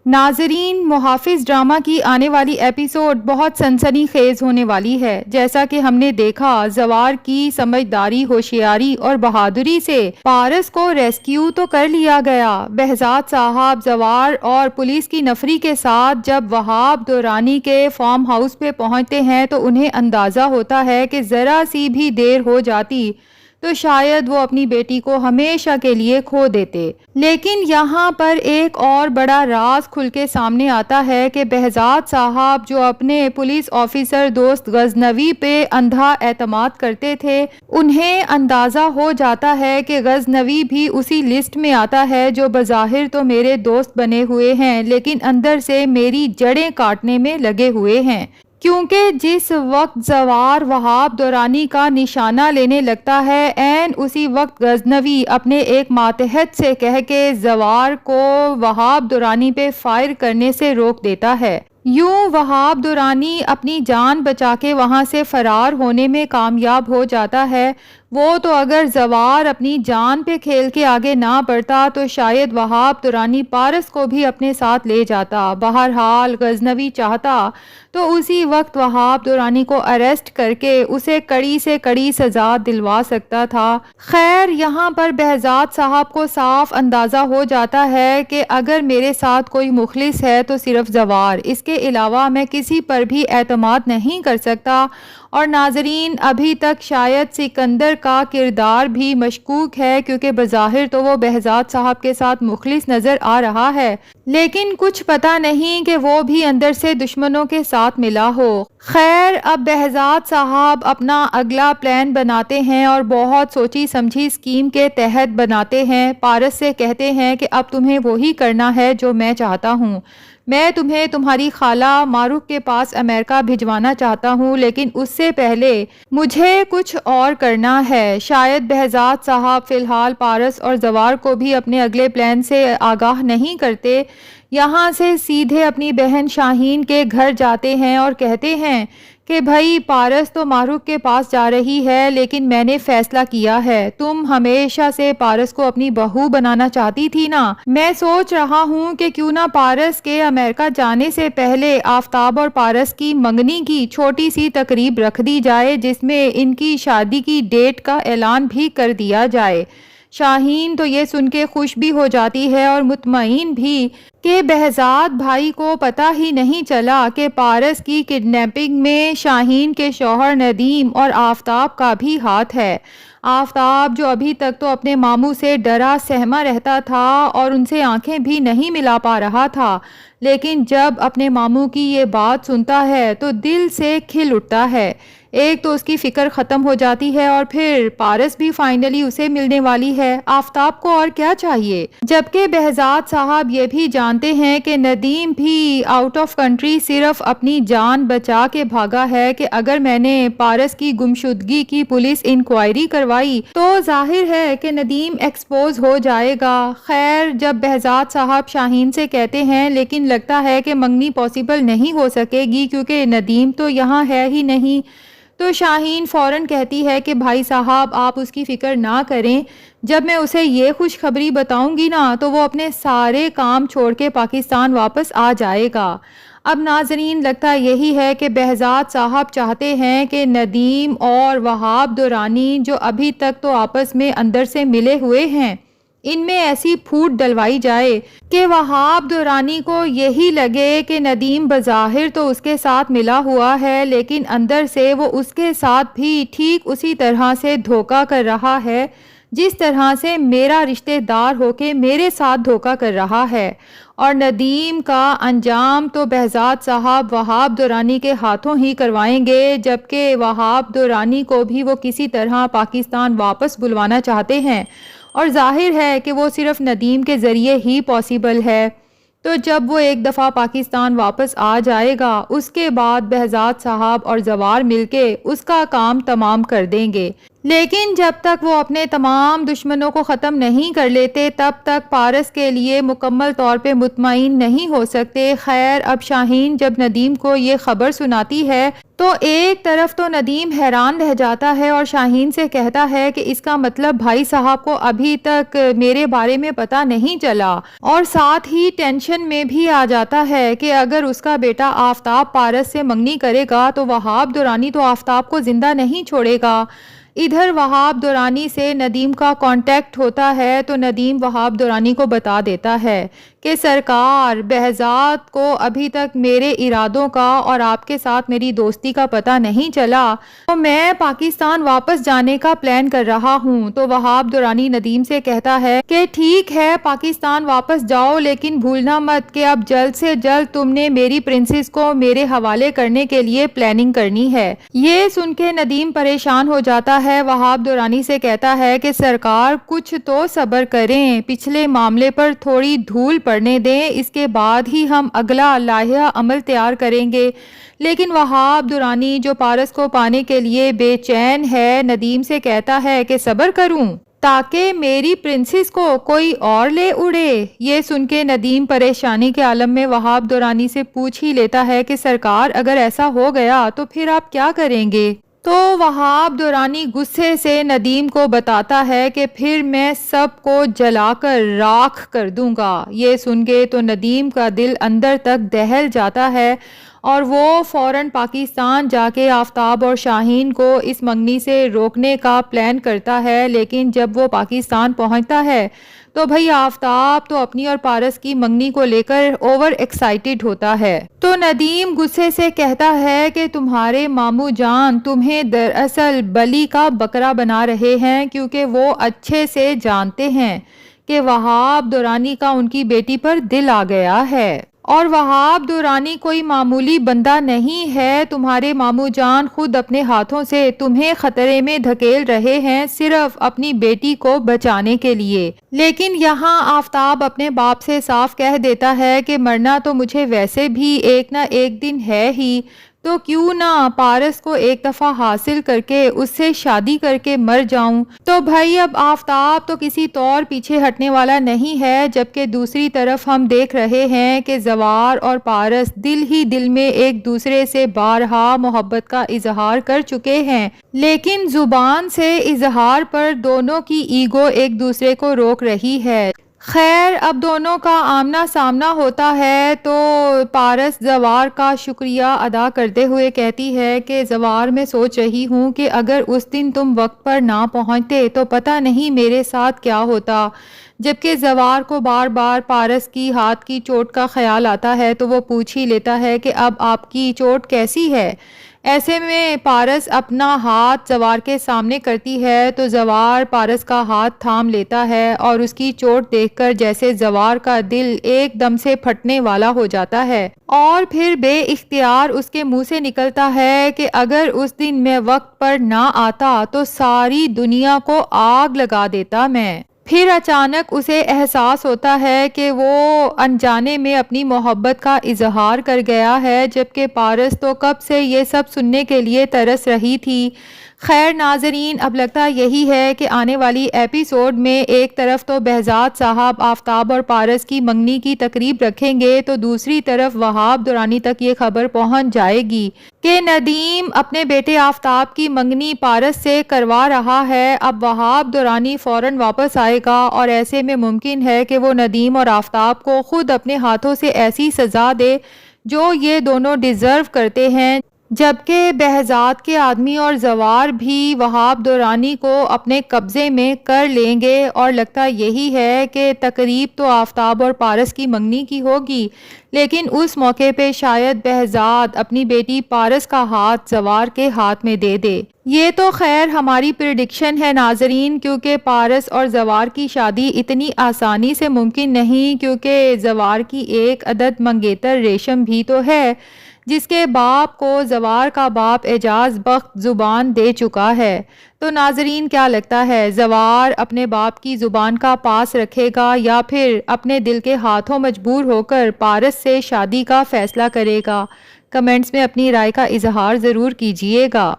ناظرین، محافظ ڈرامہ کی آنے والی ایپیسوڈ بہت سنسنی خیز ہونے والی ہے۔ جیسا کہ ہم نے دیکھا، زوار کی سمجھداری، ہوشیاری اور بہادری سے پارس کو ریسکیو تو کر لیا گیا۔ بہزاد صاحب زوار اور پولیس کی نفری کے ساتھ جب وہاب درانی کے فارم ہاؤس پہ پہنچتے ہیں تو انہیں اندازہ ہوتا ہے کہ ذرا سی بھی دیر ہو جاتی تو شاید وہ اپنی بیٹی کو ہمیشہ کے لیے کھو دیتے۔ لیکن یہاں پر ایک اور بڑا راز کھل کے سامنے آتا ہے کہ بہزاد صاحب جو اپنے پولیس آفیسر دوست غزنوی پہ اندھا اعتماد کرتے تھے، انہیں اندازہ ہو جاتا ہے کہ غزنوی بھی اسی لسٹ میں آتا ہے جو بظاہر تو میرے دوست بنے ہوئے ہیں لیکن اندر سے میری جڑیں کاٹنے میں لگے ہوئے ہیں، کیونکہ جس وقت زوار وہاب درانی کا نشانہ لینے لگتا ہے، عین اسی وقت غزنوی اپنے ایک ماتحت سے کہہ کے زوار کو وہاب درانی پہ فائر کرنے سے روک دیتا ہے۔ یوں وہاب درانی اپنی جان بچا کے وہاں سے فرار ہونے میں کامیاب ہو جاتا ہے۔ وہ تو اگر زوار اپنی جان پہ کھیل کے آگے نہ بڑھتا تو شاید وہاب درانی پارس کو بھی اپنے ساتھ لے جاتا۔ بہرحال غزنوی چاہتا تو اسی وقت وہاب درانی کو اریسٹ کر کے اسے کڑی سے کڑی سزا دلوا سکتا تھا۔ خیر، یہاں پر بہزاد صاحب کو صاف اندازہ ہو جاتا ہے کہ اگر میرے ساتھ کوئی مخلص ہے تو صرف زوار، اس کے علاوہ میں کسی پر بھی اعتماد نہیں کر سکتا۔ اور ناظرین، ابھی تک شاید سکندر کا کردار بھی مشکوک ہے کیونکہ بظاہر تو وہ بہزاد صاحب کے ساتھ مخلص نظر آ رہا ہے، لیکن کچھ پتہ نہیں کہ وہ بھی اندر سے دشمنوں کے ساتھ ملا ہو۔ خیر، اب بہزاد صاحب اپنا اگلا پلان بناتے ہیں اور بہت سوچی سمجھی اسکیم کے تحت بناتے ہیں۔ پارس سے کہتے ہیں کہ اب تمہیں وہی کرنا ہے جو میں چاہتا ہوں۔ میں تمہیں تمہاری خالہ ماروک کے پاس امریکہ بھجوانا چاہتا ہوں، لیکن اس سے پہلے مجھے کچھ اور کرنا ہے۔ شاید بہزاد صاحب فی الحال پارس اور زوار کو بھی اپنے اگلے پلان سے آگاہ نہیں کرتے۔ یہاں سے سیدھے اپنی بہن شاہین کے گھر جاتے ہیں اور کہتے ہیں کہ بھائی، پارس تو ماروک کے پاس جا رہی ہے لیکن میں نے فیصلہ کیا ہے، تم ہمیشہ سے پارس کو اپنی بہو بنانا چاہتی تھی نا، میں سوچ رہا ہوں کہ کیوں نہ پارس کے امریکہ جانے سے پہلے آفتاب اور پارس کی منگنی کی چھوٹی سی تقریب رکھ دی جائے جس میں ان کی شادی کی ڈیٹ کا اعلان بھی کر دیا جائے۔ شاہین تو یہ سن کے خوش بھی ہو جاتی ہے اور مطمئن بھی کہ بہزاد بھائی کو پتہ ہی نہیں چلا کہ پارس کی کڈنیپنگ میں شاہین کے شوہر ندیم اور آفتاب کا بھی ہاتھ ہے۔ آفتاب جو ابھی تک تو اپنے ماموں سے ڈرا سہما رہتا تھا اور ان سے آنکھیں بھی نہیں ملا پا رہا تھا، لیکن جب اپنے ماموں کی یہ بات سنتا ہے تو دل سے کھل اٹھتا ہے۔ ایک تو اس کی فکر ختم ہو جاتی ہے اور پھر پارس بھی فائنلی اسے ملنے والی ہے، آفتاب کو اور کیا چاہیے؟ جبکہ بہزاد صاحب یہ بھی جانتے ہیں کہ ندیم بھی آؤٹ آف کنٹری صرف اپنی جان بچا کے بھاگا ہے کہ اگر میں نے پارس کی گمشدگی کی پولیس انکوائری کروائی تو ظاہر ہے کہ ندیم ایکسپوز ہو جائے گا۔ خیر، جب بہزاد صاحب شاہین سے کہتے ہیں لیکن لگتا ہے کہ منگنی پاسبل نہیں ہو سکے گی کیونکہ ندیم تو یہاں ہے ہی نہیں، تو شاہین فوراً کہتی ہے کہ بھائی صاحب، آپ اس کی فکر نہ کریں، جب میں اسے یہ خوشخبری بتاؤں گی نا تو وہ اپنے سارے کام چھوڑ کے پاکستان واپس آ جائے گا۔ اب ناظرین، لگتا یہی ہے کہ بہزاد صاحب چاہتے ہیں کہ ندیم اور وہاب درانی جو ابھی تک تو آپس میں اندر سے ملے ہوئے ہیں، ان میں ایسی پھوٹ ڈلوائی جائے کہ وہاب درانی کو یہی لگے کہ ندیم بظاہر تو اس کے ساتھ ملا ہوا ہے لیکن اندر سے وہ اس کے ساتھ بھی ٹھیک اسی طرح سے دھوکہ کر رہا ہے جس طرح سے میرا رشتہ دار ہو کے میرے ساتھ دھوکہ کر رہا ہے، اور ندیم کا انجام تو بہزاد صاحب وہاب درانی کے ہاتھوں ہی کروائیں گے، جبکہ وہاب درانی کو بھی وہ کسی طرح پاکستان واپس بلوانا چاہتے ہیں اور ظاہر ہے کہ وہ صرف ندیم کے ذریعے ہی پاسبل ہے۔ تو جب وہ ایک دفعہ پاکستان واپس آ جائے گا اس کے بعد بہزاد صاحب اور زوار مل کے اس کا کام تمام کر دیں گے۔ لیکن جب تک وہ اپنے تمام دشمنوں کو ختم نہیں کر لیتے تب تک پارس کے لیے مکمل طور پہ مطمئن نہیں ہو سکتے۔ خیر، اب شاہین جب ندیم کو یہ خبر سناتی ہے تو ایک طرف تو ندیم حیران رہ جاتا ہے اور شاہین سے کہتا ہے کہ اس کا مطلب بھائی صاحب کو ابھی تک میرے بارے میں پتہ نہیں چلا، اور ساتھ ہی ٹینشن میں بھی آ جاتا ہے کہ اگر اس کا بیٹا آفتاب پارس سے منگنی کرے گا تو وہاب درانی تو آفتاب کو زندہ نہیں چھوڑے گا۔ ادھر وہاب درانی سے ندیم کا کانٹیکٹ ہوتا ہے تو ندیم وہاب درانی کو بتا دیتا ہے کہ سرکار، بہزاد کو ابھی تک میرے ارادوں کا اور آپ کے ساتھ میری دوستی کا پتہ نہیں چلا، تو میں پاکستان واپس جانے کا پلان کر رہا ہوں۔ تو وہاب درانی ندیم سے کہتا ہے کہ ٹھیک ہے، پاکستان واپس جاؤ، لیکن بھولنا مت کہ اب جلد سے جلد تم نے میری پرنسس کو میرے حوالے کرنے کے لیے پلاننگ کرنی ہے۔ یہ سن کے ندیم پریشان ہو جاتا ہے، وہاب درانی سے کہتا ہے کہ سرکار کچھ تو صبر کریں، پچھلے معاملے پر تھوڑی دھول پڑنے دیں، اس کے بعد ہی ہم اگلا لائحہ عمل تیار کریں گے۔ لیکن وہاب درانی جو پارس کو پانے کے لیے بے چین ہے، ندیم سے کہتا ہے کہ صبر کروں تاکہ میری پرنسس کو کوئی اور لے اڑے۔ یہ سن کے ندیم پریشانی کے عالم میں وہاب درانی سے پوچھ ہی لیتا ہے کہ سرکار اگر ایسا ہو گیا تو پھر آپ کیا کریں گے؟ تو وہاب درانی غصے سے ندیم کو بتاتا ہے کہ پھر میں سب کو جلا کر راکھ کر دوں گا۔ یہ سن کے تو ندیم کا دل اندر تک دہل جاتا ہے اور وہ فوراً پاکستان جا کے آفتاب اور شاہین کو اس منگنی سے روکنے کا پلان کرتا ہے۔ لیکن جب وہ پاکستان پہنچتا ہے تو بھئی آفتاب تو اپنی اور پارس کی منگنی کو لے کر اوور ایکسائٹڈ ہوتا ہے۔ تو ندیم غصے سے کہتا ہے کہ تمہارے ماموں جان تمہیں دراصل بلی کا بکرا بنا رہے ہیں، کیونکہ وہ اچھے سے جانتے ہیں کہ وہاب درانی کا ان کی بیٹی پر دل آ گیا ہے، اور وہاب درانی کوئی معمولی بندہ نہیں ہے۔ تمہارے ماموں جان خود اپنے ہاتھوں سے تمہیں خطرے میں دھکیل رہے ہیں صرف اپنی بیٹی کو بچانے کے لیے۔ لیکن یہاں آفتاب اپنے باپ سے صاف کہہ دیتا ہے کہ مرنا تو مجھے ویسے بھی ایک نہ ایک دن ہے ہی، تو کیوں نہ پارس کو ایک دفعہ حاصل کر کے اس سے شادی کر کے مر جاؤں۔ تو بھائی اب آفتاب تو کسی طور پیچھے ہٹنے والا نہیں ہے، جبکہ دوسری طرف ہم دیکھ رہے ہیں کہ زوار اور پارس دل ہی دل میں ایک دوسرے سے بارہا محبت کا اظہار کر چکے ہیں، لیکن زبان سے اظہار پر دونوں کی ایگو ایک دوسرے کو روک رہی ہے۔ خیر، اب دونوں کا آمنا سامنا ہوتا ہے تو پارس زوار کا شکریہ ادا کرتے ہوئے کہتی ہے کہ زوار میں سوچ رہی ہوں کہ اگر اس دن تم وقت پر نہ پہنچتے تو پتہ نہیں میرے ساتھ کیا ہوتا۔ جبکہ زوار کو بار بار پارس کی ہاتھ کی چوٹ کا خیال آتا ہے تو وہ پوچھ ہی لیتا ہے کہ اب آپ کی چوٹ کیسی ہے؟ ایسے میں پارس اپنا ہاتھ زوار کے سامنے کرتی ہے تو زوار پارس کا ہاتھ تھام لیتا ہے اور اس کی چوٹ دیکھ کر جیسے زوار کا دل ایک دم سے پھٹنے والا ہو جاتا ہے، اور پھر بے اختیار اس کے منہ سے نکلتا ہے کہ اگر اس دن میں وقت پر نہ آتا تو ساری دنیا کو آگ لگا دیتا میں۔ پھر اچانک اسے احساس ہوتا ہے کہ وہ انجانے میں اپنی محبت کا اظہار کر گیا ہے، جبکہ پارس تو کب سے یہ سب سننے کے لیے ترس رہی تھی۔ خیر ناظرین، اب لگتا یہی ہے کہ آنے والی ایپیسوڈ میں ایک طرف تو بہزاد صاحب آفتاب اور پارس کی منگنی کی تقریب رکھیں گے تو دوسری طرف وہاب درانی تک یہ خبر پہنچ جائے گی کہ ندیم اپنے بیٹے آفتاب کی منگنی پارس سے کروا رہا ہے۔ اب وہاب درانی فوراً واپس آئے گا اور ایسے میں ممکن ہے کہ وہ ندیم اور آفتاب کو خود اپنے ہاتھوں سے ایسی سزا دے جو یہ دونوں ڈیزرو کرتے ہیں، جبکہ بہزاد کے آدمی اور زوار بھی وہاب درانی کو اپنے قبضے میں کر لیں گے، اور لگتا یہی ہے کہ تقریب تو آفتاب اور پارس کی منگنی کی ہوگی، لیکن اس موقع پہ شاید بہزاد اپنی بیٹی پارس کا ہاتھ زوار کے ہاتھ میں دے دے۔ یہ تو خیر ہماری پریڈکشن ہے ناظرین، کیونکہ پارس اور زوار کی شادی اتنی آسانی سے ممکن نہیں، کیونکہ زوار کی ایک عدد منگیتر ریشم بھی تو ہے جس کے باپ کو زوار کا باپ اعجاز بخت زبان دے چکا ہے۔ تو ناظرین کیا لگتا ہے، زوار اپنے باپ کی زبان کا پاس رکھے گا یا پھر اپنے دل کے ہاتھوں مجبور ہو کر پارس سے شادی کا فیصلہ کرے گا؟ کمنٹس میں اپنی رائے کا اظہار ضرور کیجیے گا۔